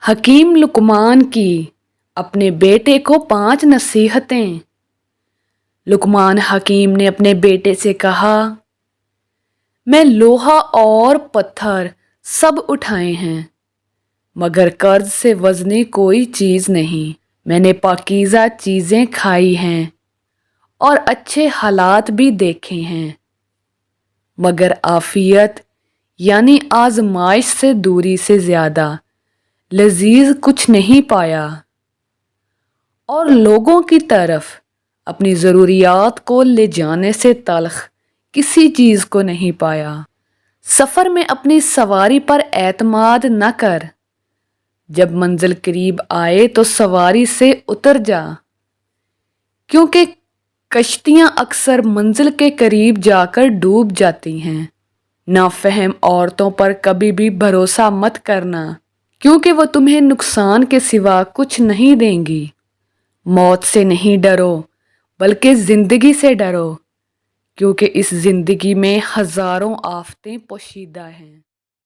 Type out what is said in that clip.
हकीम लुकमान की अपने बेटे को 5 नसीहतें। लुकमान हकीम ने अपने बेटे से कहा, मैं लोहा और पत्थर सब उठाए हैं, मगर कर्ज से वजनी कोई चीज़ नहीं। मैंने पाकीज़ा चीज़ें खाई हैं और अच्छे हालात भी देखे हैं, मगर आफियत यानी आजमाइश से दूरी से ज़्यादा लजीज कुछ नहीं पाया। और लोगों की तरफ अपनी ज़रूरियात को ले जाने से तल्ख किसी चीज़ को नहीं पाया। सफ़र में अपनी सवारी पर एतमाद न कर, जब मंजिल करीब आए तो सवारी से उतर जा, क्योंकि कश्तियाँ अक्सर मंजिल के करीब जाकर डूब जाती हैं। नाफहम औरतों पर कभी भी भरोसा मत करना, क्योंकि वो तुम्हें नुकसान के सिवा कुछ नहीं देंगी। मौत से नहीं डरो, बल्कि ज़िंदगी से डरो, क्योंकि इस ज़िंदगी में हज़ारों आफतें पोशीदा हैं।